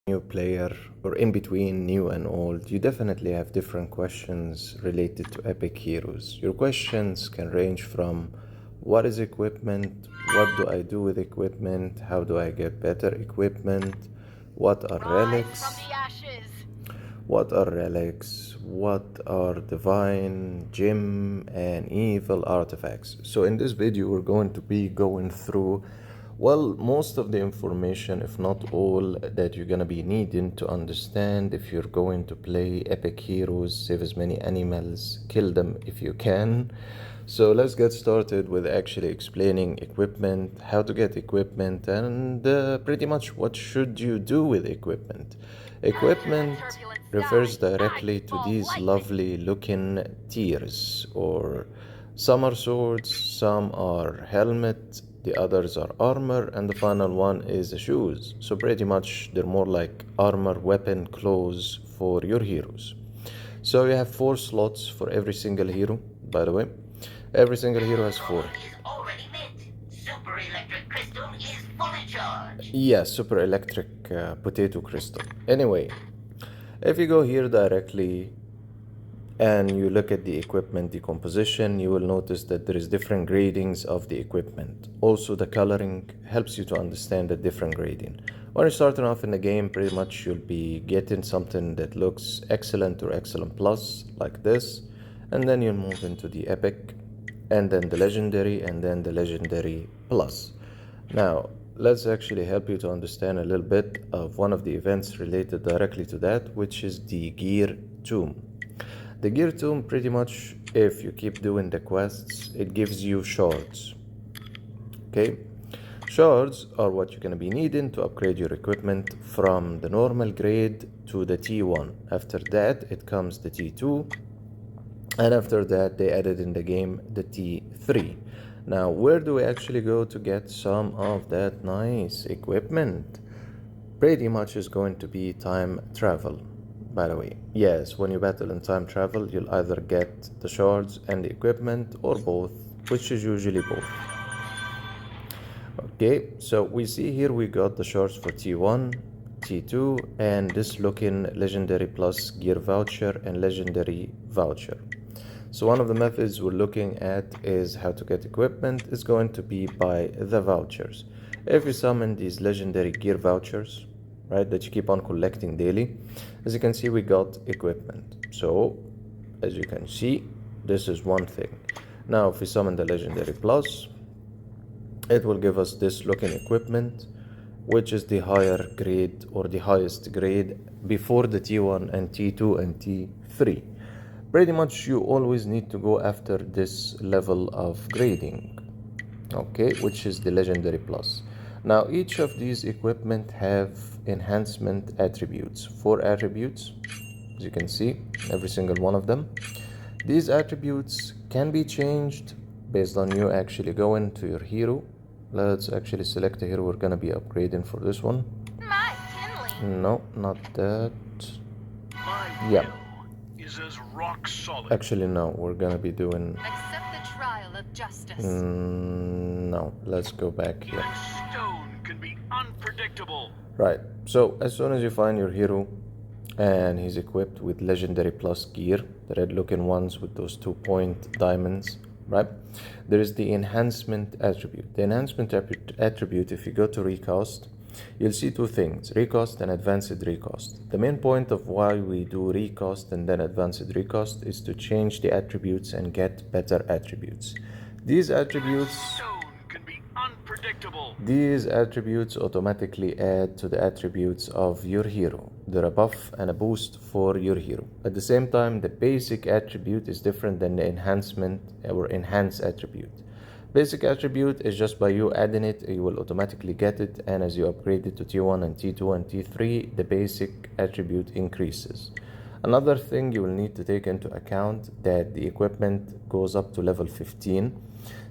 New player, or in between new and old, you definitely have different questions related to epic heroes. Your questions can range from what is equipment, what do I do with equipment, how do I get better equipment, what are Rise from relics, the ashes. what are divine, gem, and evil artifacts. So in this video, we're going to be going through, well, most of the information, if not all, that you're gonna be needing to understand if you're going to play epic heroes, save as many animals, kill them if you can. So let's get started with actually explaining equipment, how to get equipment, and pretty much what should you do with equipment. Equipment Turbulent refers skies. directly to Nightfall these lightning. lovely looking tiers, or some are swords, some are helmet, the others are armor, and the final one is the shoes. So pretty much they're more like armor, weapon, clothes for your heroes. So you have 4 slots for every single hero, by the way. Every single hero has 4. Is already lit. Super electric crystal is fully charged. Yeah, super electric potato crystal. Anyway, if you go here directly and you look at the equipment decomposition, you will notice that there is different gradings of the equipment. Also, the coloring helps you to understand the different grading. When you're starting off in the game, pretty much you'll be getting something that looks excellent or excellent plus, like this, and then you'll move into the epic, and then the legendary, and then the legendary plus. Now, let's actually help you to understand a little bit of one of the events related directly to that, which is the gear tomb. The gear tomb, pretty much, if you keep doing the quests, it gives you shards. Okay? Shards are what you're going to be needing to upgrade your equipment from the normal grade to the T1. After that, it comes the T2. And after that, they added in the game the T3. Now, where do we actually go to get some of that nice equipment? Pretty much is going to be time travel. By the way, yes, when you battle in time travel, you'll either get the shards and the equipment or both, which is usually both. Okay, so we see here we got the shards for T1, T2, and this looking legendary plus gear voucher and legendary voucher. So one of the methods we're looking at is how to get equipment is going to be by the vouchers. If you summon these legendary gear vouchers, right, that you keep on collecting daily, as you can see, we got equipment. So as you can see, this is one thing. Now if we summon the legendary plus, it will give us this looking equipment, which is the higher grade or the highest grade before the T1 and T2 and T3. Pretty much you always need to go after this level of grading, okay, which is the legendary plus. Now each of these equipment have enhancement attributes, 4 attributes, as you can see, every single one of them. These attributes can be changed based on you actually going to your hero. Let's actually select the hero we're gonna be upgrading for this one. My kindling. No, not that. My Yeah, will is as rock solid. actually no, we're gonna be doing Accept the trial of justice. no, let's go back here. Even stone can be unpredictable. Right, so as soon as you find your hero and he's equipped with legendary plus gear, the red looking ones with those 2-point diamonds, right, there is the enhancement attribute. The enhancement attribute, if you go to recast, you'll see 2 things, recast and advanced recast. The main point of why we do recast and then advanced recast is to change the attributes and get better attributes. These attributes Stone can be unpredictable. These attributes automatically add to the attributes of your hero. They're a buff and a boost for your hero. At the same time, the basic attribute is different than the enhancement or enhance attribute. Basic attribute is just by you adding it, you will automatically get it, and as you upgrade it to T1 and T2 and T3, the basic attribute increases. Another thing you will need to take into account that the equipment goes up to level 15,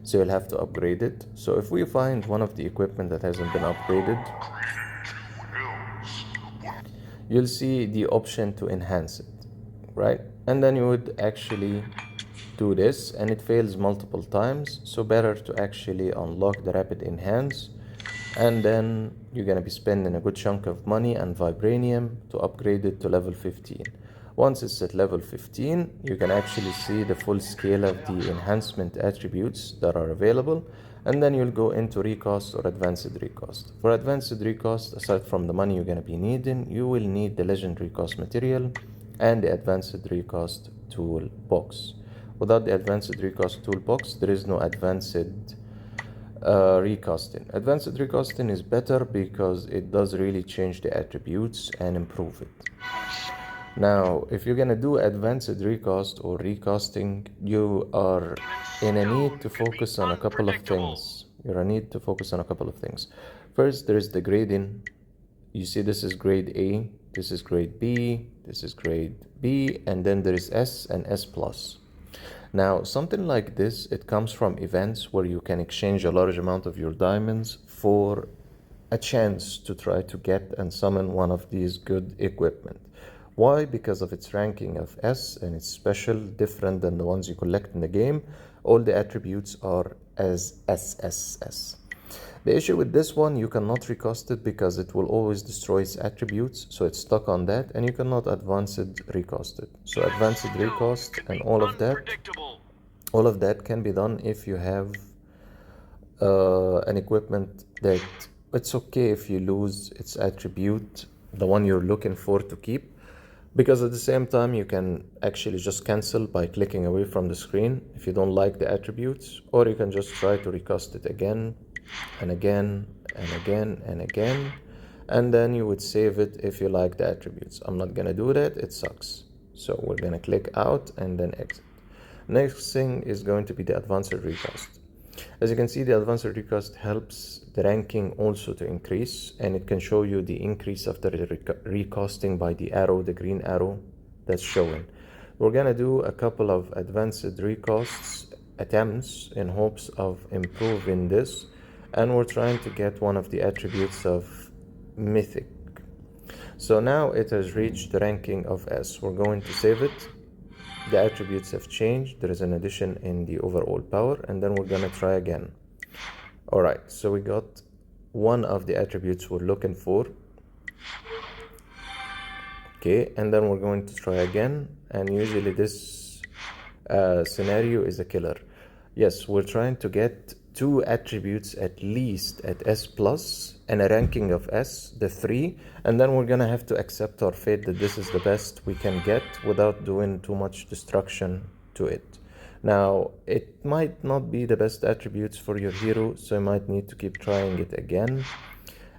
so you'll have to upgrade it. So if we find one of the equipment that hasn't been upgraded, you'll see the option to enhance it, right? And then you would actually do this, and it fails multiple times, so better to actually unlock the rapid enhance And then you're gonna be spending a good chunk of money and vibranium to upgrade it to level 15. Once it's at level 15, you can actually see the full scale of the enhancement attributes that are available, and then you'll go into recast or advanced recast. For advanced recast, aside from the money you're gonna be needing, you will need the legend recast material and the advanced recast toolbox. Without the advanced recast toolbox, there is no advanced recasting. Advanced recasting is better because it does really change the attributes and improve it. Now, if you're gonna do advanced recast or recasting, you are in a need to focus on a couple of things. You're in a need to focus on a couple of things. First, there is the grading. You see, this is grade A, this is grade B, this is grade B, and then there is S and S plus. Now, something like this, it comes from events where you can exchange a large amount of your diamonds for a chance to try to get and summon one of these good equipment. Why? Because of its ranking of S, and it's special, different than the ones you collect in the game. All the attributes are as SSS. The issue with this one, you cannot recast it because it will always destroy its attributes, so it's stuck on that, and you cannot advance it, recast it. So advanced recast and all of that can be done if you have an equipment that it's okay if you lose its attribute, the one you're looking for to keep, because at the same time you can actually just cancel by clicking away from the screen if you don't like the attributes, or you can just try to recast it again and again and again and again, and then you would save it if you like the attributes. I'm not gonna do that, it sucks. So we're gonna click out and then exit. Next thing is going to be the advanced recast. As you can see, the advanced recast helps the ranking also to increase, and it can show you the increase after the recasting by the arrow, the green arrow that's showing. We're gonna do a couple of advanced recasts attempts in hopes of improving this, and we're trying to get one of the attributes of mythic. So now it has reached the ranking of S. We're going to save it. The attributes have changed. There is an addition in the overall power, and then we're gonna try again. All right, so we got one of the attributes we're looking for. Okay, and then we're going to try again, and usually this scenario is a killer. Yes, we're trying to get 2 attributes at least at S plus and a ranking of S, the 3, and then we're gonna have to accept our fate that this is the best we can get without doing too much destruction to it. Now, it might not be the best attributes for your hero, so you might need to keep trying it again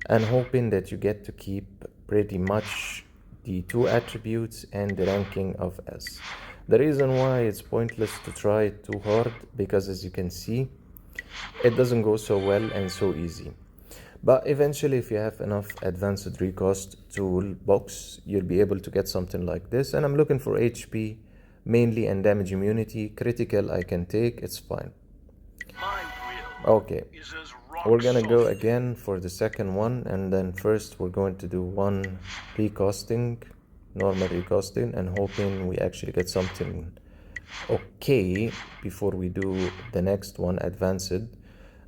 and hoping that you get to keep pretty much the 2 attributes and the ranking of S. The reason why it's pointless to try it too hard, because as you can see, it doesn't go so well and so easy. But eventually, if you have enough advanced recast toolbox, you'll be able to get something like this. And I'm looking for HP mainly and damage immunity. Critical I can take, it's fine. Okay, we're gonna go again for the second one, and then first we're going to do one recasting, normal recasting, and hoping we actually get something okay before we do the next one, advanced.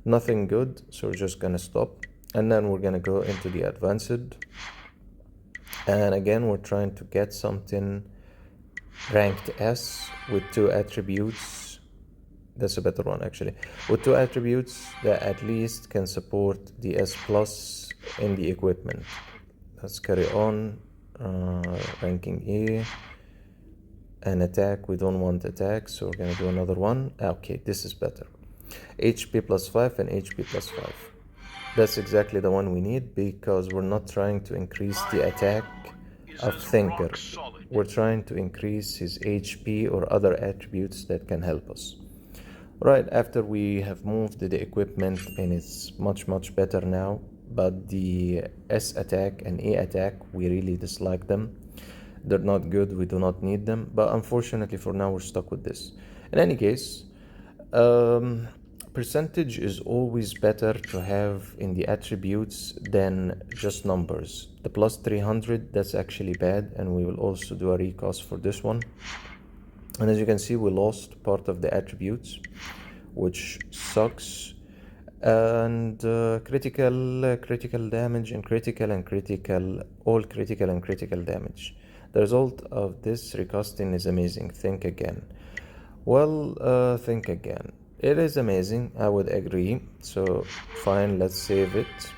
Nothing good, so we're just gonna stop, and then we're gonna go into the advanced, and again we're trying to get something ranked S with 2 attributes. That's a better one actually, with 2 attributes that at least can support the S plus in the equipment. Let's carry on. Ranking A and attack, we don't want attack, so we're gonna do another one. Okay, this is better. HP plus 5 and HP plus 5. That's exactly the one we need, because we're not trying to increase the attack of Thinker. We're trying to increase his HP or other attributes that can help us. Right, after we have moved the equipment and it's much better now, but the S attack and A attack, we really dislike them. They're not good, we do not need them, but unfortunately for now we're stuck with this. In any case, percentage is always better to have in the attributes than just numbers. The plus 300, that's actually bad, and we will also do a recast for this one. And as you can see, we lost part of the attributes, which sucks. and critical damage and critical, all critical and critical damage. The result of this recasting is amazing. Think again. Well, think again. It is amazing, I would agree. So fine, let's save it.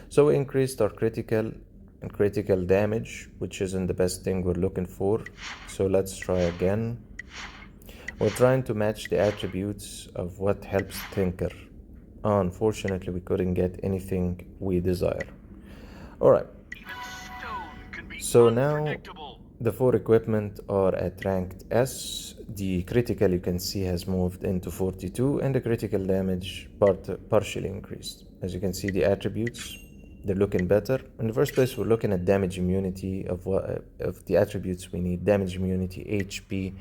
So we increased our critical and critical damage, which isn't the best thing we're looking for. So let's try again. We're trying to match the attributes of what helps Thinker. Unfortunately, we couldn't get anything we desire. Alright, Even stone can be so now unpredictable. the 4 equipment are at ranked S. The critical, you can see, has moved into 42, and the critical damage partially increased. As you can see, the attributes, they're looking better. In the first place, we're looking at damage immunity of the attributes we need. Damage immunity, HP,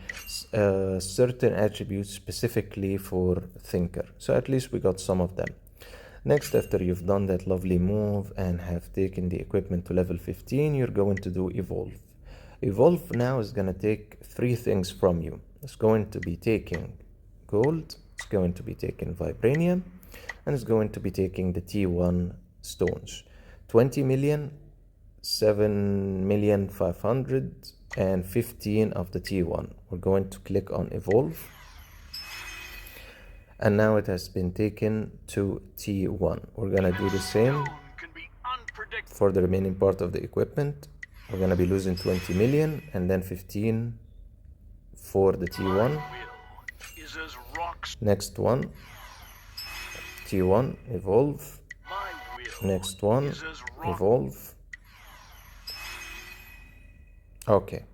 certain attributes specifically for Thinker. So at least we got some of them. Next, after you've done that lovely move and have taken the equipment to level 15, you're going to do Evolve. Evolve now is going to take 3 things from you. It's going to be taking gold, it's going to be taking vibranium, and it's going to be taking the T1 stones. 20 million, 7,500,000, and 15 of the T1. We're going to click on Evolve. And now it has been taken to T1. We're gonna do the same Stone can be unpredictable. for the remaining part of the equipment. We're gonna be losing 20 million and then 15 for the T1. Will is as rock. Next one, T1, Evolve. My will Next one, is as rock. Evolve. Okay.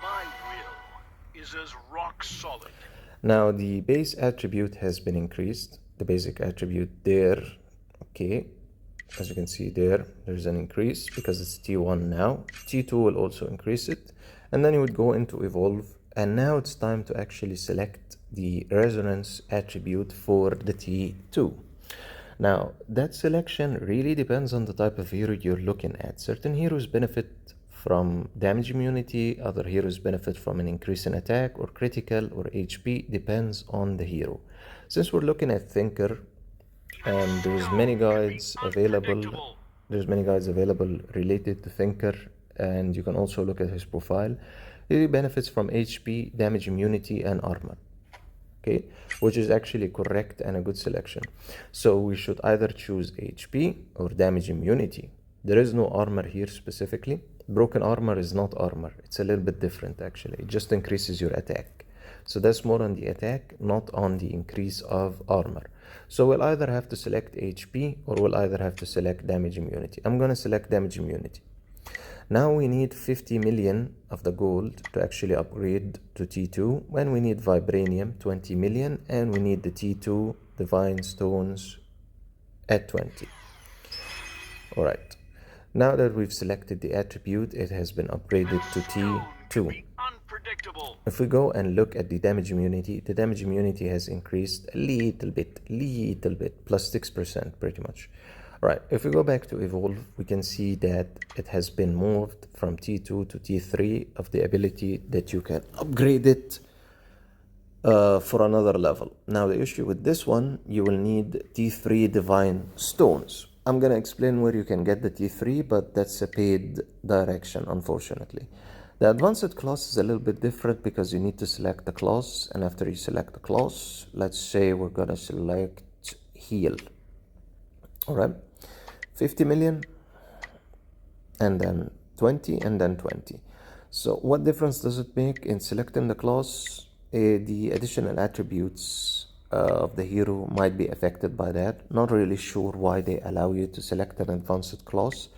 My will is as rock solid. Now the base attribute has been increased. The basic attribute there, okay. As you can see there's an increase because it's T1 now. T2 will also increase it. And then you would go into Evolve. And now it's time to actually select the resonance attribute for the T2. Now that selection really depends on the type of hero you're looking at. Certain heroes benefit from damage immunity, other heroes benefit from an increase in attack or critical or HP, depends on the hero. Since we're looking at Thinker, and there's many guides available related to Thinker, and you can also look at his profile. He benefits from HP, damage immunity, and armor. Okay, which is actually correct and a good selection. So we should either choose HP or damage immunity. There is no armor here specifically. Broken armor is not armor. It's a little bit different actually. It just increases your attack. So that's more on the attack, not on the increase of armor. So we'll either have to select HP or we'll either have to select damage immunity. I'm gonna select damage immunity. Now we need 50 million of the gold to actually upgrade to T2, when we need vibranium 20 million, and we need the T2 divine stones at 20. Alright, now that we've selected the attribute, it has been upgraded to T2. Unpredictable. If we go and look at the damage immunity, the damage immunity has increased a little bit, plus 6% pretty much. Right, if we go back to Evolve, we can see that it has been moved from T2 to T3 of the ability that you can upgrade it for another level. Now the issue with this one, you will need T3 divine stones. I'm gonna explain where you can get the T3, but that's a paid direction, unfortunately. The advanced class is a little bit different because you need to select the class, and after you select the class, let's say we're gonna select heal. Alright, 50 million, and then 20, and then 20. So what difference does it make in selecting the class? The additional attributes of the hero might be affected by that. Not really sure why they allow you to select an advanced class,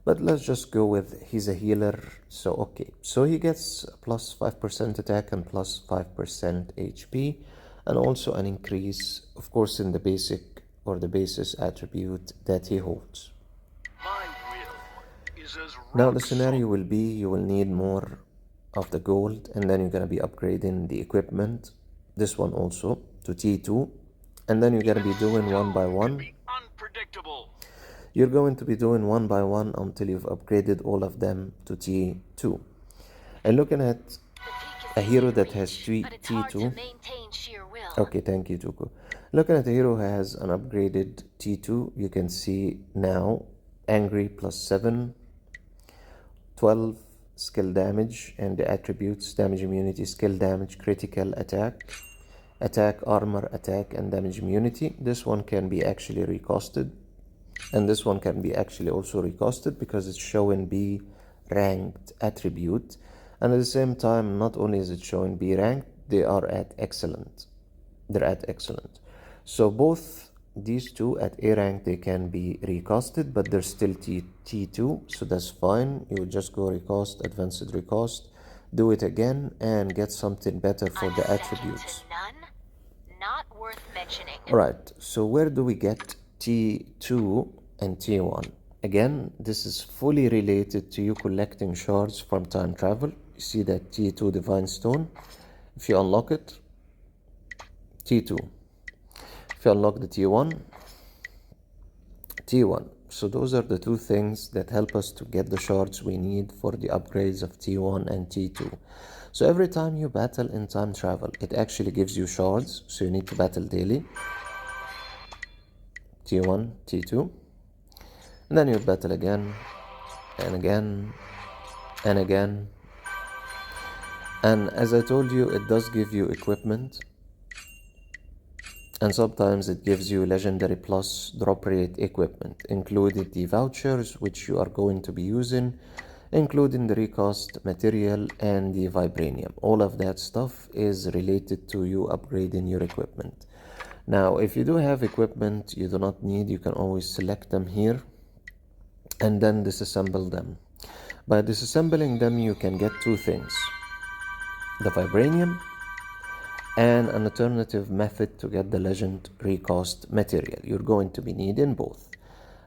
but let's just go with he's a healer. So okay, so he gets plus 5% attack and plus 5% HP, and also an increase, of course, in the basic or the basis attribute that he holds. My will is as Now rock the scenario will be you will need more of the gold, and then you're going to be upgrading the equipment, this one also, to T2, and then you're going to be doing one by one. be unpredictable. You're going to be doing one by one until you've upgraded all of them to T2. And looking at a hero that has but it's hard to T2. maintain sheer will. Okay, thank you, Toku. Looking at the hero who has an upgraded T2, you can see now angry plus 7, 12 skill damage, and the attributes damage immunity, skill damage, critical attack, armor, attack, and damage immunity. This one can be actually recasted, and this one can be actually also recasted because it's showing B ranked attribute, and at the same time, not only is it showing B ranked, they are at excellent. They're at excellent. So both these two at A rank, they can be recasted, but they're still T2, so that's fine. You would just go recast, advanced recast, do it again, and get something better for the attributes. None, not worth mentioning. Alright, so where do we get T2 and T1? Again, this is fully related to you collecting shards from time travel. You see that T2 Divine Stone. If you unlock it, T2. If you unlock the T1, T1. So those are the two things that help us to get the shards we need for the upgrades of T1 and T2. So every time you battle in time travel, it actually gives you shards, so you need to battle daily. T1, T2. And then you battle again, and again, and again. And as I told you, it does give you equipment. And sometimes it gives you legendary plus drop rate equipment, including the vouchers which you are going to be using, including the recast material and the vibranium. All of that stuff is related to you upgrading your equipment. Now, if you do have equipment you do not need, you can always select them here and then disassemble them. By disassembling them, you can get two things: the vibranium and an alternative method to get the legend recast material. You're going to be needing both.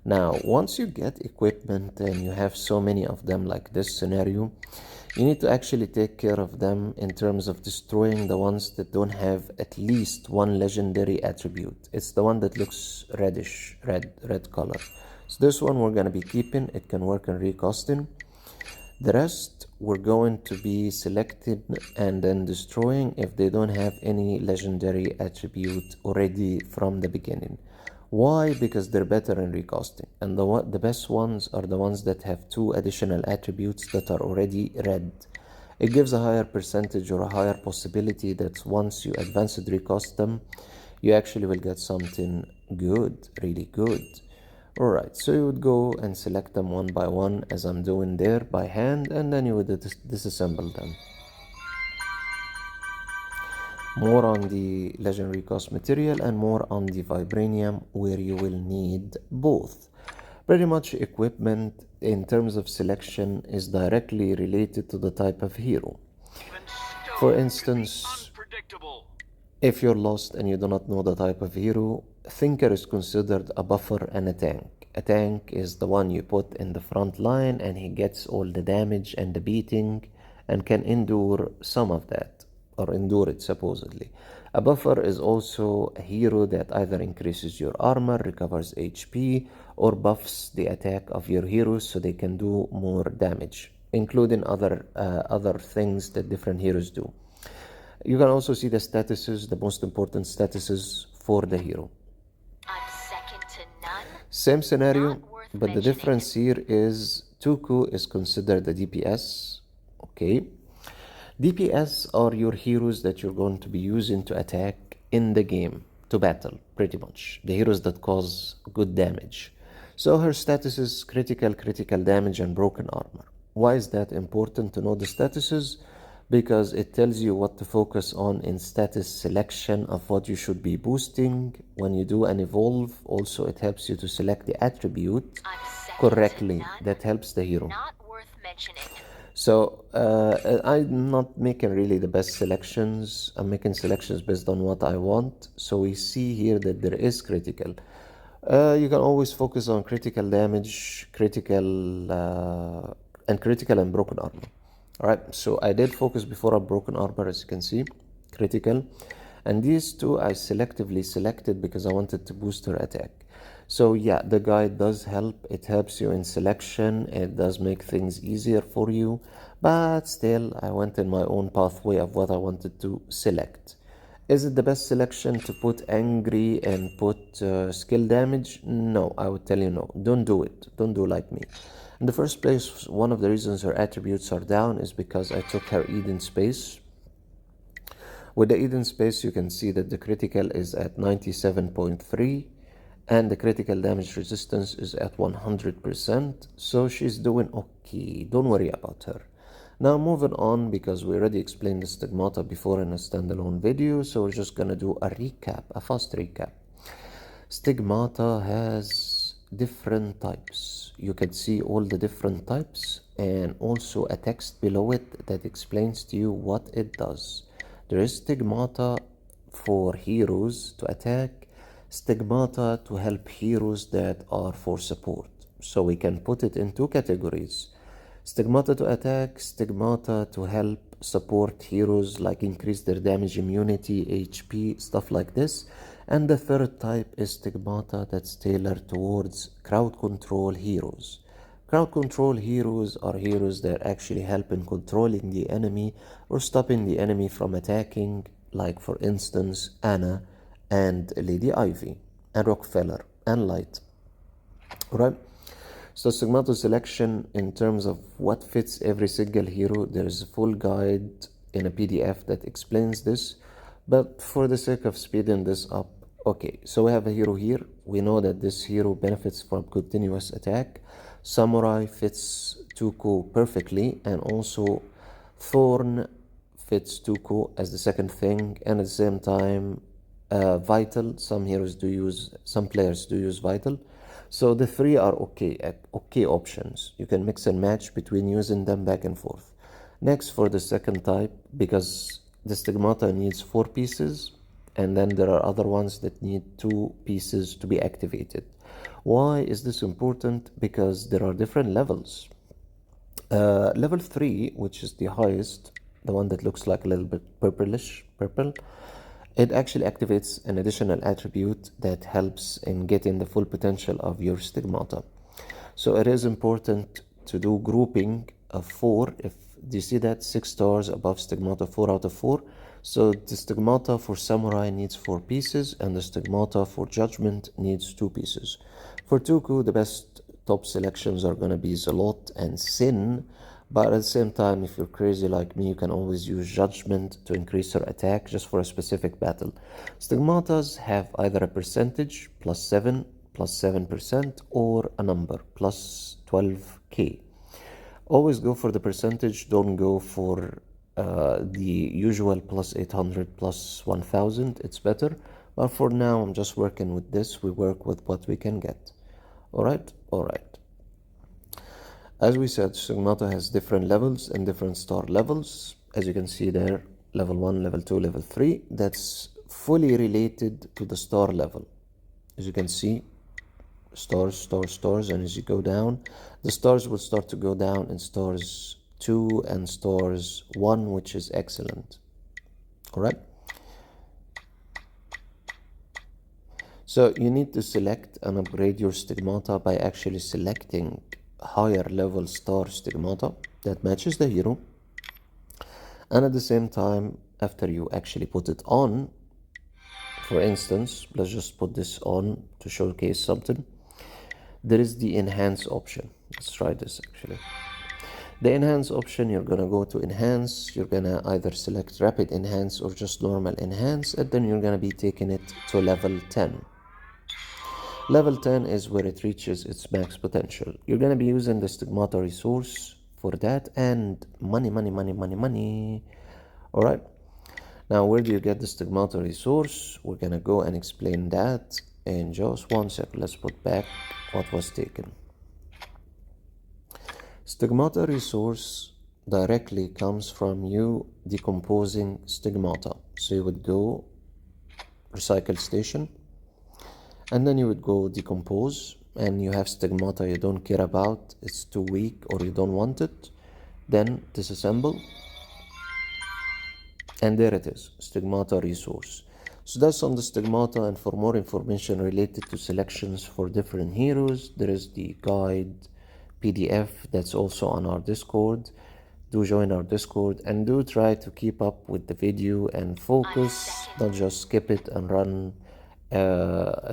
Now, once you get equipment and you have so many of them like this scenario, you need to actually take care of them in terms of destroying the ones that don't have at least one legendary attribute. It's the one that looks reddish, red color. So this one we're going to be keeping. It can work in recasting. The rest we're going to be selecting and then destroying if they don't have any legendary attribute already from the beginning. Why? Because they're better in recasting, and the best ones are the ones that have 2 additional attributes that are already red. It gives a higher percentage or a higher possibility that once you advanced recast them, you actually will get something good, really good. Alright, so you would go and select them one by one as I'm doing there by hand, and then you would disassemble them. More on the legendary cost material and more on the vibranium, where you will need both. Pretty much equipment in terms of selection is directly related to the type of hero. For instance, if you're lost and you do not know the type of hero, Thinker is considered a buffer and a tank. A tank is the one you put in the front line and he gets all the damage and the beating and can endure some of that, or endure it supposedly. A buffer is also a hero that either increases your armor, recovers HP, or buffs the attack of your heroes so they can do more damage, including other things that different heroes do. You can also see the statuses, the most important statuses for the hero. I'm second to none. Same scenario, but the mentioning. difference here is Toku is considered a DPS. Okay. DPS are your heroes that you're going to be using to attack in the game, to battle, pretty much. The heroes that cause good damage. So her status is critical damage, and broken armor. Why is that important to know the statuses? Because it tells you what to focus on in status selection of what you should be boosting when you do an evolve. Also, it helps you to select the attribute I'm second correctly. to none. That helps the hero. Not worth mentioning. So I'm not making really the best selections. I'm making selections based on what I want. So we see here that there is critical. You can always focus on critical damage, critical and broken armor. Alright, so I did focus before on broken armor, as you can see, critical. And these two I selectively selected because I wanted to boost her attack. So yeah, the guide does help. It helps you in selection. It does make things easier for you. But still, I went in my own pathway of what I wanted to select. Is it the best selection to put angry and put skill damage? No, I would tell you no. Don't do it. Don't do like me. In the first place, one of the reasons her attributes are down is because I took her Eden space. With the Eden space, you can see that the critical is at 97.3 and the critical damage resistance is at 100%. So she's doing okay. Don't worry about her. Now moving on, because we already explained the Stigmata before in a standalone video, so we're just gonna do a recap, a fast recap. Stigmata has different types. You can see all the different types and also a text below it that explains to you what it does. There is Stigmata for heroes to attack, Stigmata to help heroes that are for support. So we can put it in two categories. Stigmata to attack, Stigmata to help support heroes, like increase their damage, immunity, HP, stuff like this. And the third type is Stigmata that's tailored towards crowd control heroes. Crowd control heroes are heroes that actually help in controlling the enemy or stopping the enemy from attacking, like for instance Anna and Lady Ivy and Rockefeller and Light. Alright? So Stigmata selection in terms of what fits every single hero, there's a full guide in a PDF that explains this, but for the sake of speeding this up, okay, so we have a hero here. We know that this hero benefits from continuous attack. Samurai fits Toku perfectly, and also Thorn fits Tuku as the second thing, and at the same time Vital. Some players do use Vital. So the three are okay options. You can mix and match between using them back and forth. Next, for the second type, because the Stigmata needs 4 pieces, and then there are other ones that need 2 pieces to be activated. Why is this important? Because there are different levels. Level 3, which is the highest, the one that looks like a little bit purple, it actually activates an additional attribute that helps in getting the full potential of your Stigmata. So it is important to do grouping of 4. Do you see that? 6 stars above Stigmata, 4 out of 4. So the Stigmata for Samurai needs 4 pieces, and the Stigmata for Judgment needs 2 pieces. For Tuku, the best top selections are going to be Zalot and Sin, but at the same time, if you're crazy like me, you can always use Judgment to increase her attack just for a specific battle. Stigmatas have either a percentage, +7, +7%, or a number, +12k. Always go for the percentage, don't go for the usual +800, +1000, it's better. But for now, I'm just working with this. We work with what we can get. Alright? As we said, Stigmata has different levels and different star levels. As you can see there, level 1, level 2, level 3. That's fully related to the star level. As you can see, stars, and as you go down, the stars will start to go down in stars 2 and stars 1, which is excellent. Alright? So you need to select and upgrade your Stigmata by actually selecting higher level star Stigmata that matches the hero, and at the same time, after you actually put it on, for instance, let's just put this on to showcase something. There is the enhance option. Let's try this actually. The enhance option, you're gonna go to enhance, you're gonna either select rapid enhance or just normal enhance, and then you're gonna be taking it to level 10. Level 10 is where it reaches its max potential. You're gonna be using the Stigmata resource for that, and money. Alright, now where do you get the Stigmata resource? We're gonna go and explain that in just 1 second. Let's put back what was taken. Stigmata resource directly comes from you decomposing Stigmata. So you would go recycle station, and then you would go decompose, and you have Stigmata you don't care about, it's too weak or you don't want it, then disassemble, and there it is, Stigmata resource. So that's on the Stigmata, and for more information related to selections for different heroes, there is the guide PDF that's also on our Discord. do join our Discord, and do try to keep up with the video and focus, not just skip it and run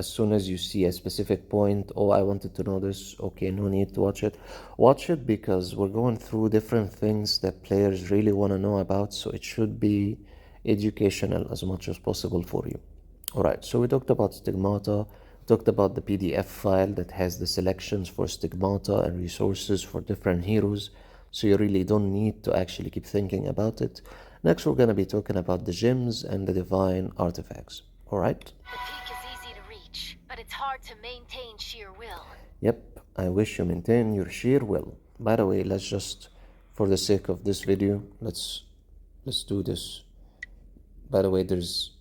as soon as you see a specific point. Oh, I wanted to know this. Okay, no need to watch it. Watch it because we're going through different things that players really want to know about, so it should be educational as much as possible for you. Alright, so we talked about Stigmata, talked about the PDF file that has the selections for Stigmata and resources for different heroes, so you really don't need to actually keep thinking about it. Next, we're going to be talking about the gems and the divine artifacts. Alright? The peak is easy to reach, but it's hard to maintain sheer will. Yep, I wish you maintain your sheer will. By the way, let's just, for the sake of this video, let's do this. By the way,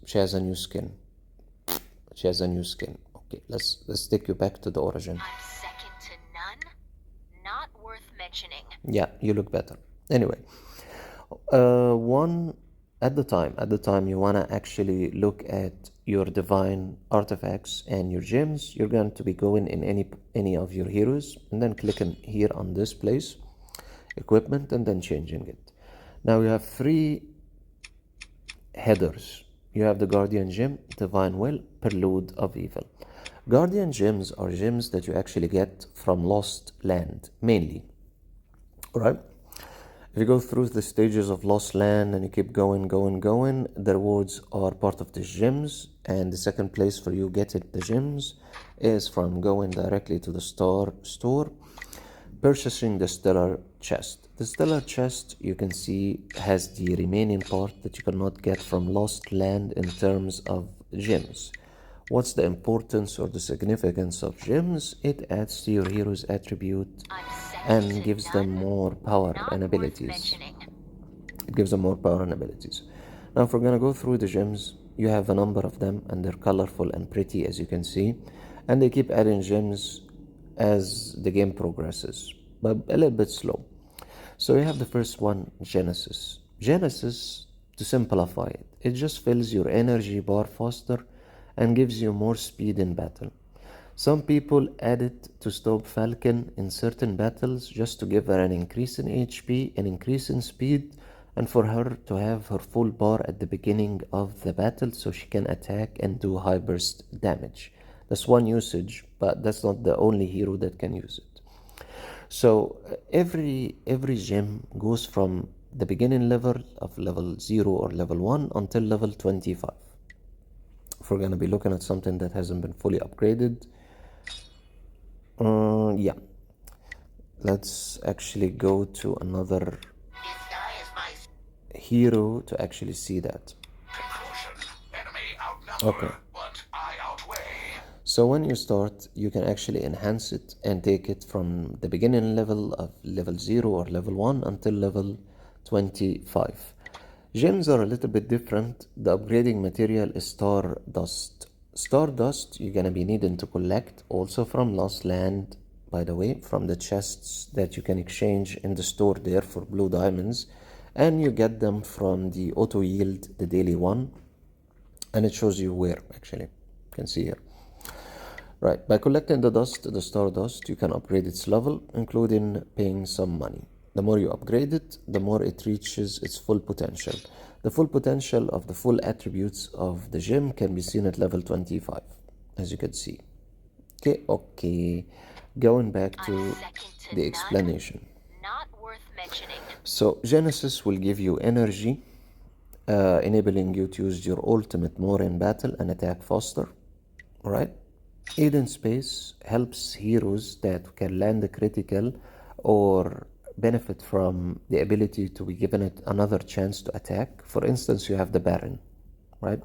she has a new skin. She has a new skin. Okay, let's take you back to the origin. I'm second to none. Not worth mentioning. Yeah, you look better. Anyway, one at the time you wanna actually look at your divine artifacts and your gems. You're going to be going in any of your heroes and then clicking here on this place, equipment, and then changing it. Now you have three headers. You have the Guardian Gem, Divine Will, Prelude of Evil. Guardian Gems are gems that you actually get from Lost Land, mainly. Alright? If you go through the stages of Lost Land and you keep going, the rewards are part of the gems, and the second place for you getting the gems is from going directly to the Star Store, purchasing the Stellar Chest. The Stellar Chest, you can see, has the remaining part that you cannot get from Lost Land in terms of gems. What's the importance or the significance of gems? It adds to your hero's attribute and gives them more power and abilities. It gives them more power and abilities. Now, if we're going to go through the gems, you have a number of them, and they're colorful and pretty, as you can see, and they keep adding gems as the game progresses, but a little bit slow. So you have the first one, Genesis. Genesis, to simplify it, it just fills your energy bar faster and gives you more speed in battle. Some people add it to stop Falcon in certain battles just to give her an increase in HP, an increase in speed, and for her to have her full bar at the beginning of the battle so she can attack and do high burst damage. That's one usage, but that's not the only hero that can use it. So every gem goes from the beginning level of level 0 or level 1 until level 25. If we're going to be looking at something that hasn't been fully upgraded, yeah, let's actually go to another hero to actually see that. Okay. So when you start, you can actually enhance it and take it from the beginning level of level 0 or level 1 until level 25. Gems are a little bit different. The upgrading material is Stardust. Stardust you're gonna be needing to collect also from Lost Land, by the way, from the chests that you can exchange in the store there for blue diamonds, and you get them from the auto yield, the daily one, and it shows you where actually. You can see here. Right, by collecting the dust, the Stardust, you can upgrade its level, including paying some money. The more you upgrade it, the more it reaches its full potential. The full potential of the full attributes of the gem can be seen at level 25, as you can see. Okay. Going back to the explanation. Not worth mentioning. So, Genesis will give you energy, enabling you to use your ultimate more in battle and attack faster. Alright? Eden Space helps heroes that can land a critical or benefit from the ability to be given it another chance to attack. For instance, you have the Baron, right?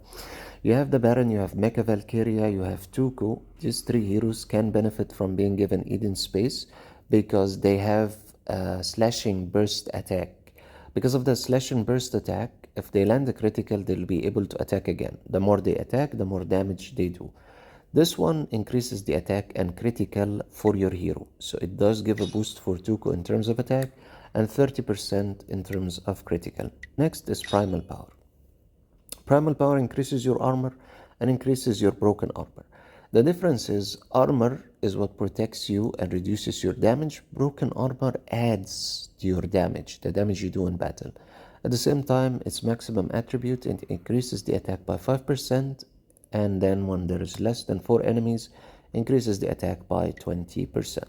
You have the Baron, you have Mecha Valkyria, you have Toku. These three heroes can benefit from being given Eden Space because they have a slashing burst attack. Because of the slashing burst attack, if they land a critical, they'll be able to attack again. The more they attack, the more damage they do. This one increases the attack and critical for your hero. So it does give a boost for Tuko in terms of attack and 30% in terms of critical. Next is Primal Power. Primal Power increases your armor and increases your broken armor. The difference is armor is what protects you and reduces your damage. Broken armor adds to your damage, the damage you do in battle. At the same time, its maximum attribute, it increases the attack by 5%, and then when there is less than 4 enemies, increases the attack by 20%.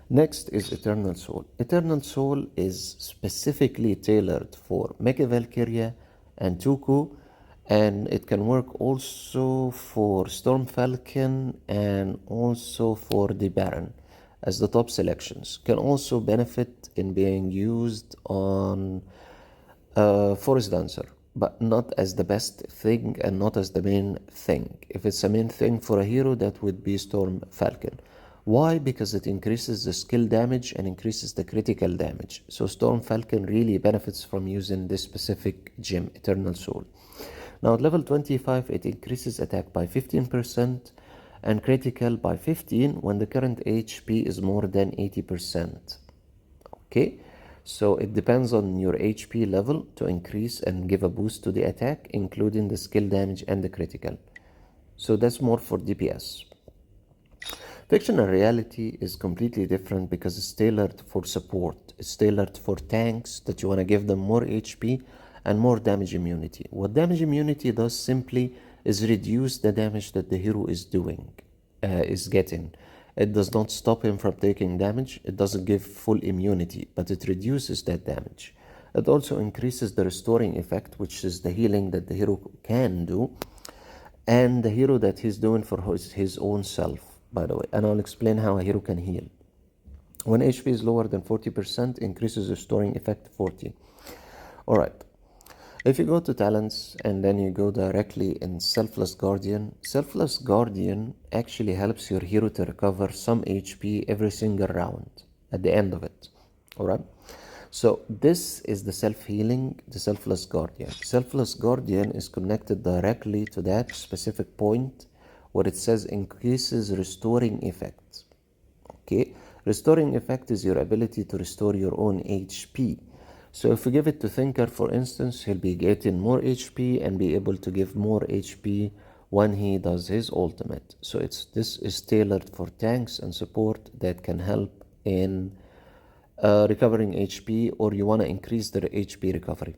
Next is Eternal Soul. Eternal Soul is specifically tailored for Mega Valkyria and Toku, and it can work also for Storm Falcon and also for the Baron as the top selections. Can also benefit in being used on Forest Dancer, but not as the best thing and not as the main thing. If it's a main thing for a hero, that would be Storm Falcon. Why? Because it increases the skill damage and increases the critical damage. So Storm Falcon really benefits from using this specific gem, Eternal Soul. Now at level 25, it increases attack by 15% and critical by 15 when the current HP is more than 80%. Okay, so it depends on your HP level to increase and give a boost to the attack, including the skill damage and the critical. So that's more for DPS. Fictional reality is completely different because it's tailored for support. It's tailored for tanks that you want to give them more HP and more damage immunity. What damage immunity does simply is reduce the damage that the hero is getting. It does not stop him from taking damage. It doesn't give full immunity, but it reduces that damage. It also increases the restoring effect, which is the healing that the hero can do, and the hero that he's doing for his own self, by the way. And I'll explain how a hero can heal. When HP is lower than 40%, increases restoring effect 40. All right. If you go to talents and then you go directly in Selfless Guardian, Selfless Guardian actually helps your hero to recover some HP every single round at the end of it. All right. So this is the self-healing, the Selfless Guardian. Selfless Guardian is connected directly to that specific point where it says increases restoring effect. Okay. Restoring effect is your ability to restore your own HP. So if we give it to Thinker, for instance, he'll be getting more HP and be able to give more HP when he does his ultimate. So this is tailored for tanks and support that can help in recovering HP, or you want to increase their HP recovery.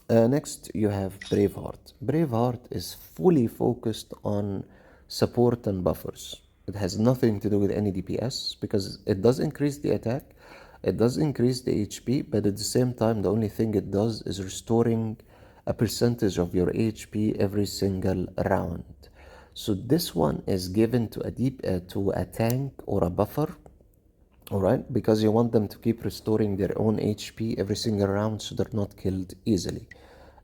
Next, you have Braveheart. Braveheart is fully focused on support and buffers. It has nothing to do with any DPS because it does increase the attack. It does increase the HP, but at the same time, the only thing it does is restoring a percentage of your HP every single round. So this one is given to a tank or a buffer, all right, because you want them to keep restoring their own HP every single round so they're not killed easily.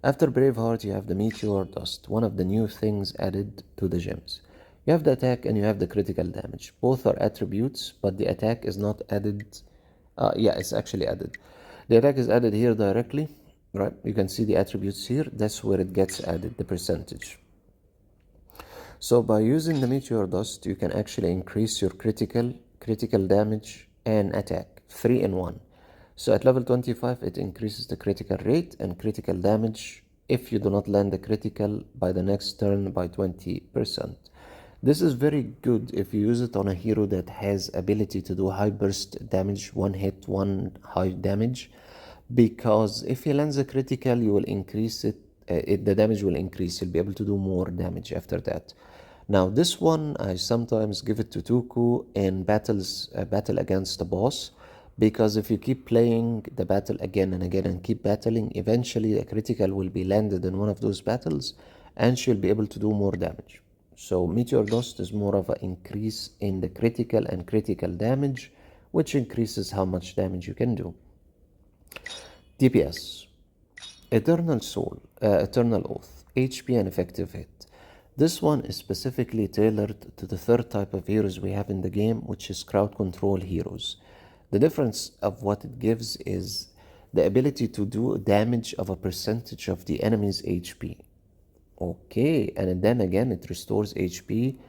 After Braveheart, you have the Meteor Dust, one of the new things added to the gems. You have the attack and you have the critical damage. Both are attributes, but the attack is not added. It's actually added. The attack is added here directly, right? You can see the attributes here. That's where it gets added, the percentage. So by using the Meteor Dust, you can actually increase your critical damage, and attack 3 in 1. So at level 25, it increases the critical rate and critical damage if you do not land the critical by the next turn by 20%. This is very good if you use it on a hero that has ability to do high burst damage, one hit, one high damage, because if he lands a critical, you will increase the damage will increase. You'll be able to do more damage after that. Now this one, I sometimes give it to Toku in battle against the boss, because if you keep playing the battle again and again and keep battling, eventually a critical will be landed in one of those battles and she'll be able to do more damage. So Meteor Dust is more of an increase in the critical and critical damage, which increases how much damage you can do. DPS, Eternal Soul, Eternal Oath, HP and effective hit. This one is specifically tailored to the third type of heroes we have in the game, which is crowd control heroes. The difference of what it gives is the ability to do damage of a percentage of the enemy's HP. Okay, and then again it restores HP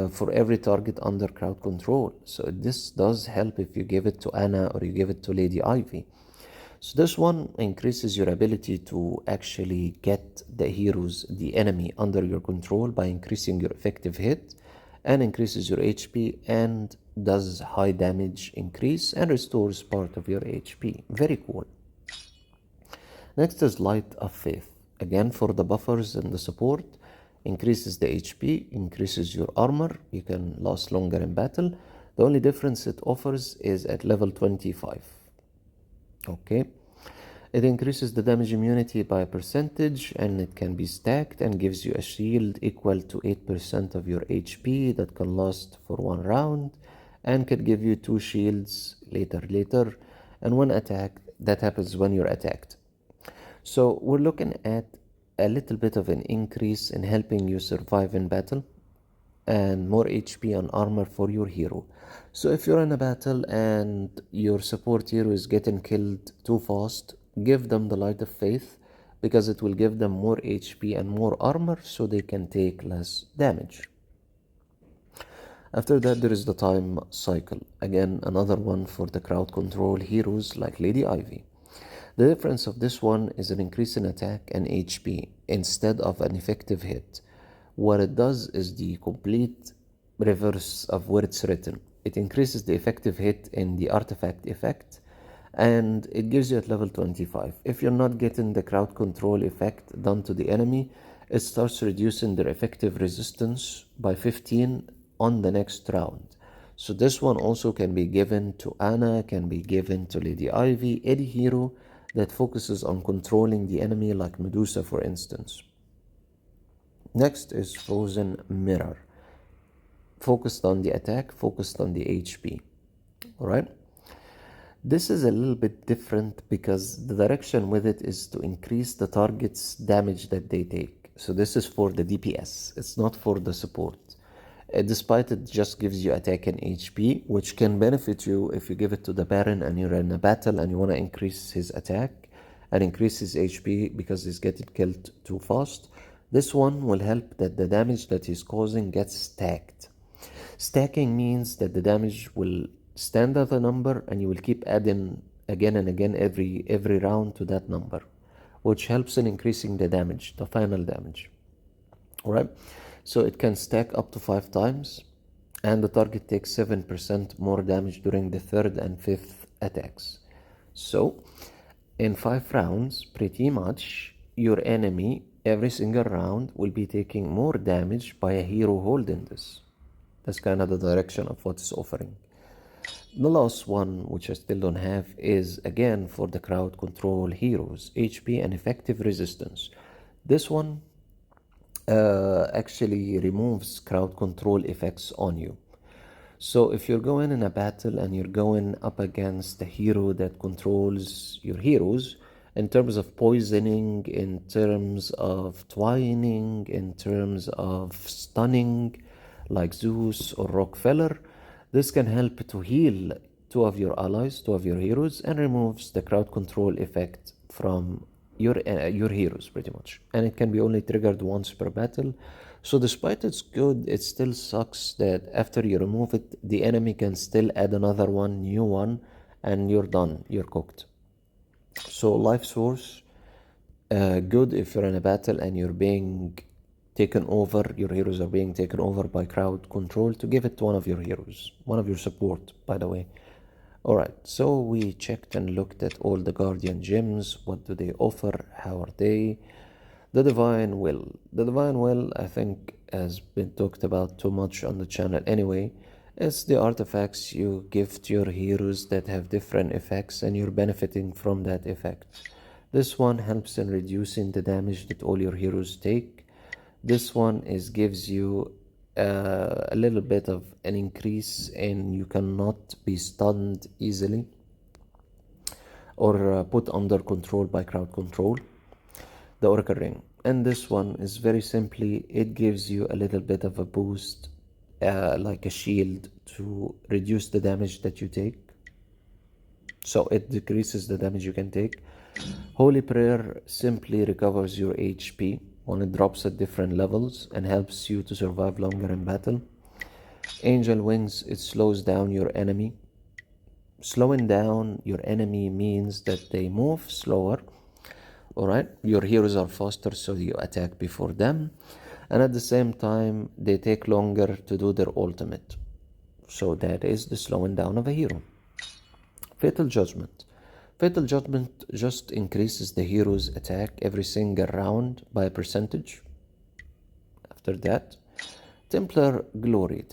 for every target under crowd control. So this does help if you give it to Anna or you give it to Lady Ivy. So this one increases your ability to actually get the heroes, the enemy, under your control by increasing your effective hit, and increases your HP and does high damage increase and restores part of your HP. Very cool. Next is Light of Faith. Again, for the buffers and the support, increases the HP, increases your armor, you can last longer in battle. The only difference it offers is at level 25. Okay. It increases the damage immunity by a percentage, and it can be stacked and gives you a shield equal to 8% of your HP that can last for 1 round and can give you 2 shields later. And when attacked, that happens when you're attacked. So we're looking at a little bit of an increase in helping you survive in battle and more HP and armor for your hero. So if you're in a battle and your support hero is getting killed too fast, give them the Light of Faith because it will give them more HP and more armor so they can take less damage. After that, there is the Time Cycle. Again, another one for the crowd control heroes like Lady Ivy. The difference of this one is an increase in attack and HP instead of an effective hit. What it does is the complete reverse of what it's written. It increases the effective hit in the artifact effect, and it gives you at level 25. If you're not getting the crowd control effect done to the enemy, it starts reducing their effective resistance by 15 on the next round. So this one also can be given to Anna, can be given to Lady Ivy, any hero that focuses on controlling the enemy, like Medusa, for instance. Next is Frozen Mirror. Focused on the attack, focused on the HP. Alright? This is a little bit different because the direction with it is to increase the target's damage that they take. So this is for the DPS. It's not for the support. Despite it just gives you attack and HP, which can benefit you if you give it to the Baron and you're in a battle and you want to increase his attack and increase his HP because he's getting killed too fast. This one will help that the damage that he's causing gets stacked. Stacking means that the damage will stand at a number and you will keep adding again and again every round to that number, which helps in increasing the damage, the final damage. Alright? So it can stack up to 5 times, and the target takes 7% more damage during the 3rd and 5th attacks. So, in 5 rounds, pretty much, your enemy, every single round, will be taking more damage by a hero holding this. That's kind of the direction of what it's offering. The last one, which I still don't have, is again for the crowd control heroes, HP and effective resistance. This one actually removes crowd control effects on you. So if you're going in a battle and you're going up against a hero that controls your heroes, in terms of poisoning, in terms of twining, in terms of stunning, like Zeus or Rockefeller, this can help to heal 2 of your allies, 2 of your heroes, and removes the crowd control effect from your heroes pretty much. And it can be only triggered once per battle. So despite it's good, it still sucks that after you remove it, the enemy can still add another one, new one, and you're done, you're cooked. So life source, good if you're in a battle and you're being taken over, your heroes are being taken over by crowd control, to give it to one of your heroes, one of your support, by the way. Alright, so we checked and looked at all the Guardian gems. What do they offer? How are they? The Divine Will. The Divine Will, I think, has been talked about too much on the channel anyway. It's the artifacts you give to your heroes that have different effects and you're benefiting from that effect. This one helps in reducing the damage that all your heroes take. This one gives you a little bit of an increase in you cannot be stunned easily or put under control by crowd control. The Oracle Ring. And this one is very simply, it gives you a little bit of a boost, like a shield, to reduce the damage that you take. So it decreases the damage you can take. Holy Prayer simply recovers your HP when it drops at different levels and helps you to survive longer in battle. Angel Wings, it slows down your enemy Slowing down your enemy means that they move slower. Alright, your heroes are faster, so you attack before them, and at the same time, they take longer to do their ultimate. So that is the slowing down of a hero. Fatal Judgment. Fatal Judgment just increases the hero's attack every single round by a percentage. After that, Templar Glory.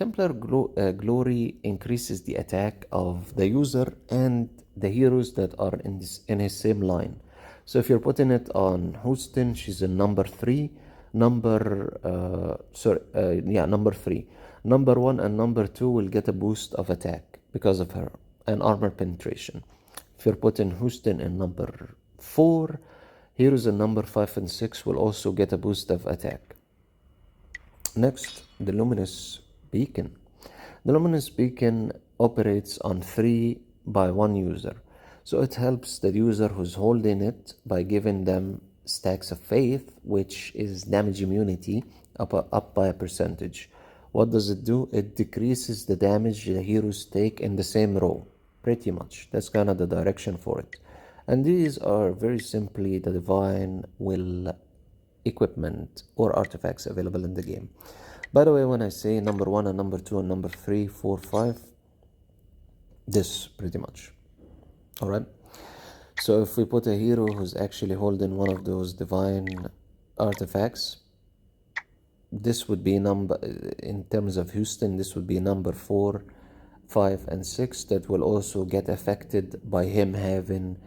Glory increases the attack of the user and the heroes that are in his same line. So if you're putting it on Houston, she's in number 3. Number 3. Number 1 and number 2 will get a boost of attack because of her and armor penetration. If you're putting Houston in number 4, heroes in number 5 and 6 will also get a boost of attack. Next, the Luminous Beacon. The Luminous Beacon operates on 3 by 1 user. So it helps the user who's holding it by giving them stacks of faith, which is damage immunity, up by a percentage. What does it do? It decreases the damage the heroes take in the same row, pretty much. That's kind of the direction for it. And these are very simply the Divine will equipment or artifacts available in the game. By the way, when I say number 1 and number 2 and number 3, 4, 5, this pretty much. Alright? So if we put a hero who's actually holding one of those divine artifacts, this would be in terms of Houston, this would be number 4, 5, and 6 that will also get affected by him having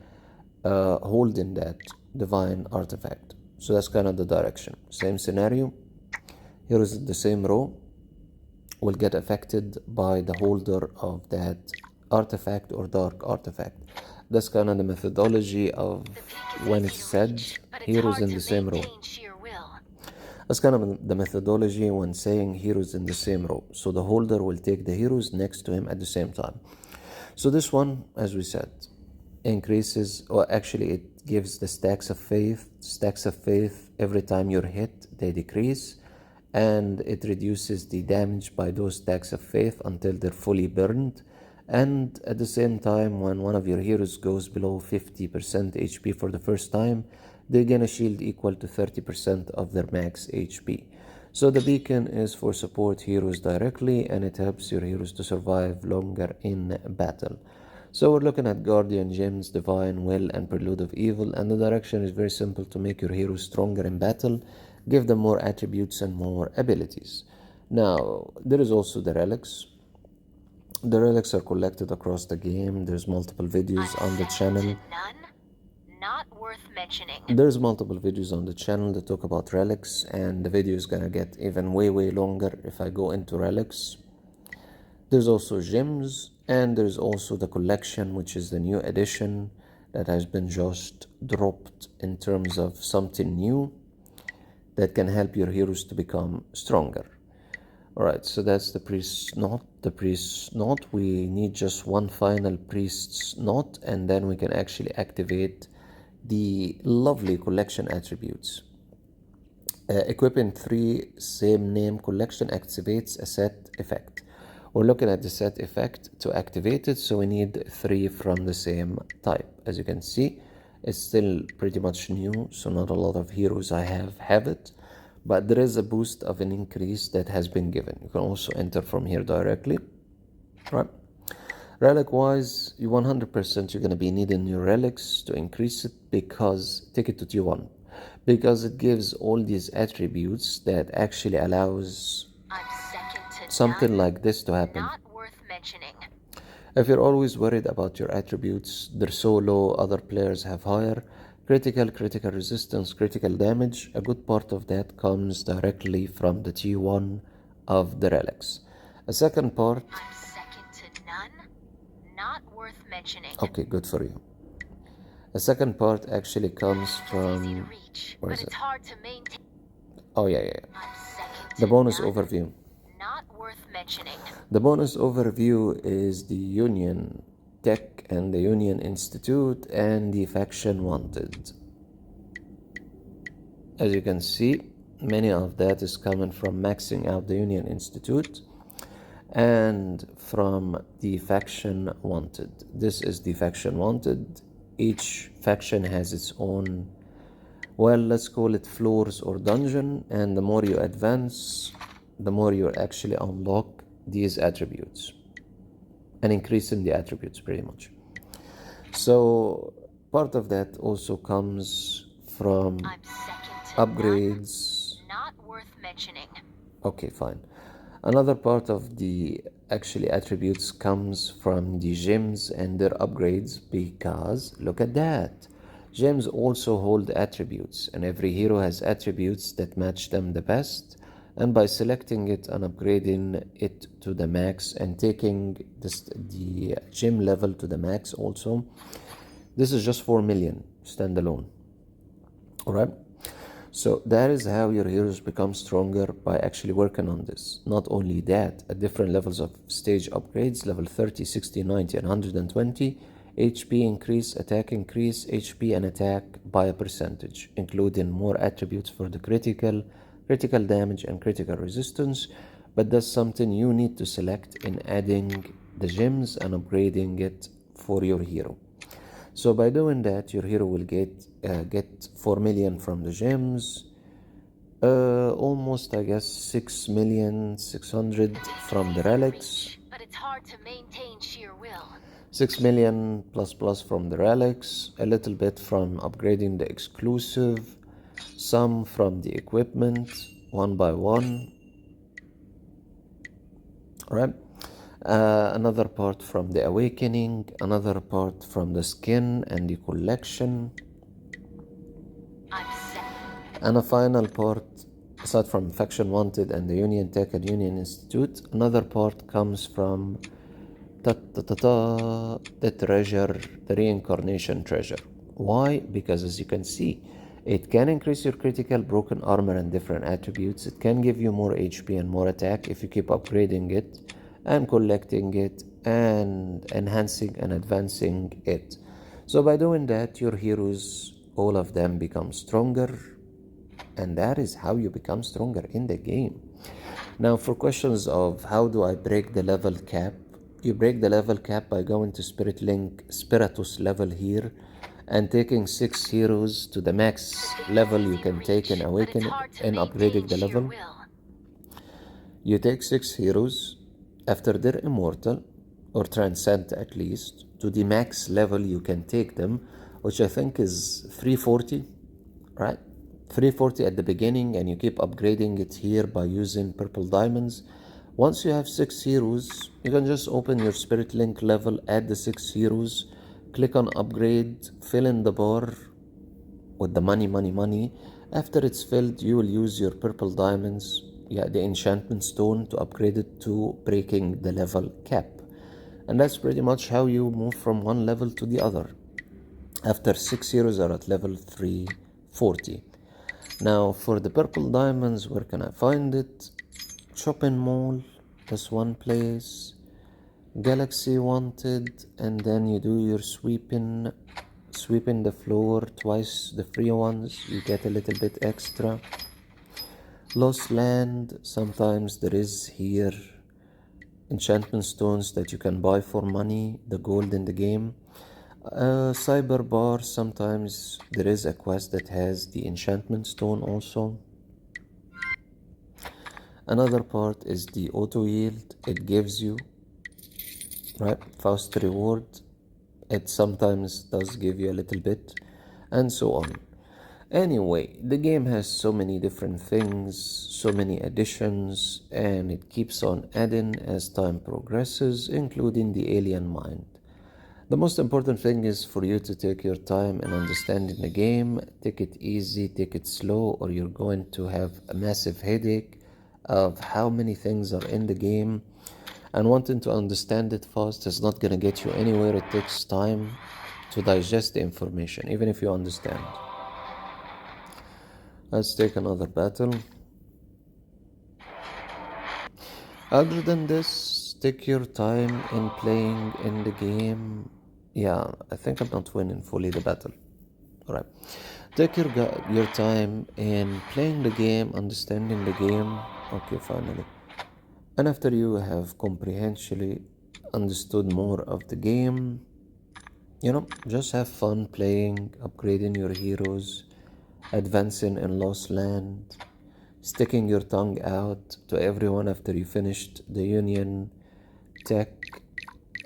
holding that divine artifact. So that's kind of the direction. Same scenario. Heroes in the same row will get affected by the holder of that artifact or dark artifact. That's kind of the methodology of when it's said heroes in the same row. That's kind of the methodology when saying heroes in the same row. So the holder will take the heroes next to him at the same time. So this one, as we said, increases, or actually it gives the stacks of faith. Stacks of faith, every time you're hit, they decrease. And it reduces the damage by those stacks of faith until they're fully burned. And at the same time, when one of your heroes goes below 50% HP for the first time, they gain a shield equal to 30% of their max HP. So the beacon is for support heroes directly, and it helps your heroes to survive longer in battle. So we're looking at Guardian Gems, Divine Will, and Prelude of Evil, and the direction is very simple to make your heroes stronger in battle, give them more attributes and more abilities. Now, there is also the relics. The relics are collected across the game. There's multiple videos on the channel. Not worth mentioning. There's multiple videos on the channel that talk about relics, and the video is gonna get even way longer if I go into relics. There's also gems, and there's also the collection, which is the new edition that has been just dropped in terms of something new that can help your heroes to become stronger. Alright, so that's the priest's knot. The priest's knot, we need just one final priest's knot, and then we can actually activate the lovely collection attributes. Equipping 3 same name collection activates a set effect. We're looking at the set effect to activate it, so we need 3 from the same type. As you can see, it's still pretty much new, so not a lot of heroes I have it, but there is a boost of an increase that has been given. You can also enter from here directly, right? Relic wise, you 100% you're going to be needing your relics to increase it, because take it to T1, because it gives all these attributes that actually allows something like this to happen. Not worth mentioning. If you're always worried about your attributes, they're so low, other players have higher, critical resistance, critical damage, a good part of that comes directly from the T1 of the relics. A second part, I'm second to none. Not worth mentioning. okay, good for you. The second part actually comes Easy to from, reach, where but is it's it? hard to maintain. Oh yeah. I'm second The to bonus none. overview. Not worth mentioning. The bonus overview is the Union Tech and the Union Institute and the Faction Wanted. As you can see, many of that is coming from maxing out the Union Institute. and from the faction wanted. This is the faction wanted. Each faction has its own, well, let's call it floors or dungeon, and the more you advance, the more you actually unlock these attributes, an increase in the attributes pretty much. So part of that also comes from I'm second to upgrades. none. Not worth mentioning. Okay, fine. Another part of the actually attributes comes from the gems and their upgrades, because look at that. Gems also hold attributes, and every hero has attributes that match them the best. And by selecting it and upgrading it to the max and taking the gem level to the max also, this is just 4 million standalone. Alright? So that is how your heroes become stronger, by actually working on this. Not only that, at different levels of stage upgrades, level 30, 60, 90, and 120, HP increase, attack increase, HP and attack by a percentage, including more attributes for the critical damage, and critical resistance. But that's something you need to select in adding the gems and upgrading it for your hero. So by doing that, your hero will get 4 million from the gems, almost I guess 6,600,000 from the relics, But it's hard to maintain sheer will. 6 million plus from the relics, a little bit from upgrading the exclusive, some from the equipment, one by one. Alright. Another part from the awakening, another part from the skin and the collection, I'm second. and a final part, aside from faction wanted and the Union Tech and Union Institute, another part comes from the treasure, the reincarnation treasure. Why? Because as you can see, it can increase your critical, broken armor, and different attributes. It can give you more HP and more attack if you keep upgrading it and collecting it and enhancing and advancing it. So by doing that, your heroes, all of them, become stronger, and that is how you become stronger in the game. Now, for questions of how do I break the level cap, you break the level cap by going to Spiritus level here and taking 6 heroes to the max level you can take in Awakening and upgrading the level. You take 6 heroes after they're immortal, or transcend at least, to the max level you can take them, which I think is 340, right? 340 at the beginning, and you keep upgrading it here by using purple diamonds. Once you have 6 heroes, you can just open your Spirit Link level, add the 6 heroes, click on upgrade, fill in the bar with the money. After it's filled, you will use your purple diamonds, the enchantment stone, to upgrade it to breaking the level cap. And that's pretty much how you move from one level to the other. After 6 heroes are at level 340. Now for the purple diamonds, where can I find it? Shopping mall, that's one place. Galaxy wanted, and then you do your sweeping the floor twice, the free ones, you get a little bit extra. Lost land, sometimes there is here enchantment stones that you can buy for money, the gold in the game. Cyber bar, sometimes there is a quest that has the enchantment stone also. Another part is the auto yield. It gives you, right, fast reward. It sometimes does give you a little bit, and so on. Anyway, the game has so many different things, so many additions, and it keeps on adding as time progresses, including the alien mind. The most important thing is for you to take your time in understanding the game. Take it easy, take it slow, or you're going to have a massive headache of how many things are in the game. And wanting to understand it fast is not going to get you anywhere. It takes time to digest the information, even if you understand. Let's take another battle. Other than this, take your time in playing in the game. Yeah, I think I'm not winning fully the battle. Alright. Take your time in playing the game, understanding the game. Okay, finally. And after you have comprehensively understood more of the game, just have fun playing, upgrading your heroes, advancing in Lost Land, sticking your tongue out to everyone after you finished the Union Tech,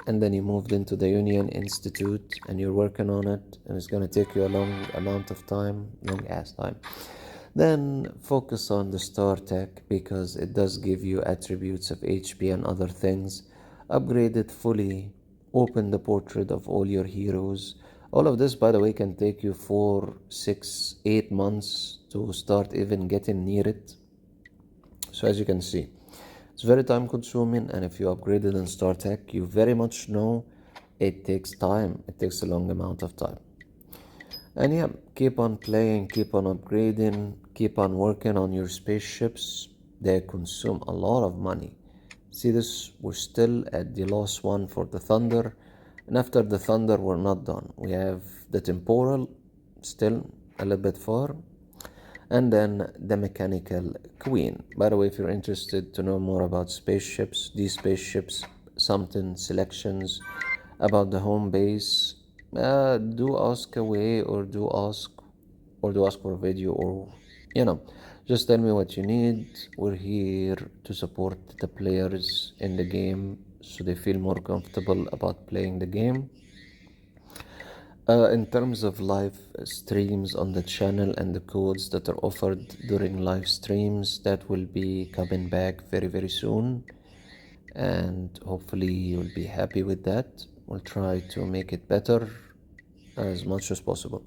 and then you moved into the Union Institute and you're working on it, and it's going to take you a long amount of time, long ass time. Then focus on the Star Tech because it does give you attributes of HP and other things. Upgrade it fully, open the portrait of all your heroes. All of this, by the way, can take you 4, 6, 8 months to start even getting near it. So as you can see, it's very time consuming, and if you upgrade it in Star Tech, you very much know it takes time. It takes a long amount of time. And yeah, keep on playing, keep on upgrading, keep on working on your spaceships. They consume a lot of money. See this? We're still at the last one for the Thunder. And after the Thunder, we're not done. We have the Temporal, still a little bit far. And then the Mechanical Queen. By the way, if you're interested to know more about spaceships, these spaceships, something selections about the home base, do ask away or do ask for a video, or just tell me what you need. We're here to support the players in the game so they feel more comfortable about playing the game. In terms of live streams on the channel and the codes that are offered during live streams, that will be coming back very, very soon. And hopefully you'll be happy with that. We'll try to make it better as much as possible.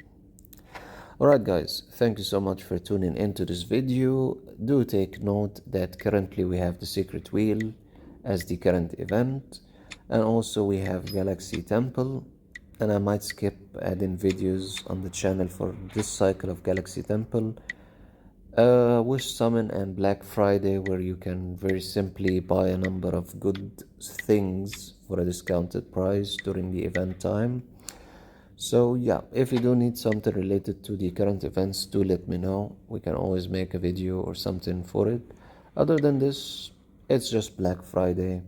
Alright guys, thank you so much for tuning into this video. Do take note that currently we have the Secret Wheel as the current event, and also we have Galaxy Temple, and I might skip adding videos on the channel for this cycle of Galaxy Temple. Wish Summon and Black Friday, where you can very simply buy a number of good things for a discounted price during the event time. So yeah, if you do need something related to the current events, do let me know. We can always make a video or something for it. Other than this, it's just Black Friday.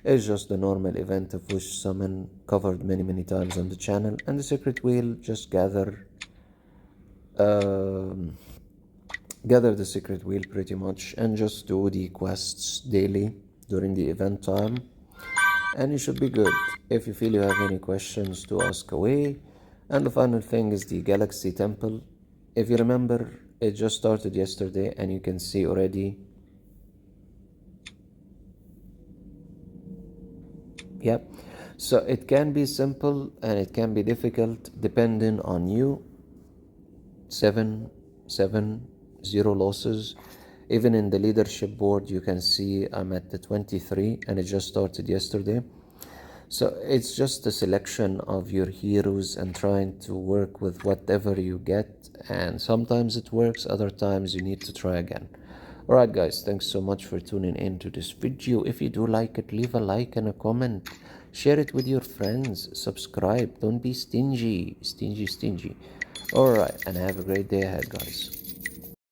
It's just the normal event of Wish Summon, covered many times on the channel. And the Secret Wheel, just gather the Secret Wheel pretty much, and just do the quests daily during the event time, and you should be good. If you feel you have any questions, to ask away. And the final thing is the Galaxy Temple. If you remember, it just started yesterday, and you can see already, so it can be simple and it can be difficult depending on you. 7-0 losses. Even in the leadership board, you can see I'm at the 23, and it just started yesterday. So it's just a selection of your heroes and trying to work with whatever you get, and sometimes it works, other times you need to try again. Alright guys, thanks so much for tuning in to this video. If you do like it, leave a like and a comment. Share it with your friends. Subscribe. Don't be stingy. Alright, and have a great day ahead, guys.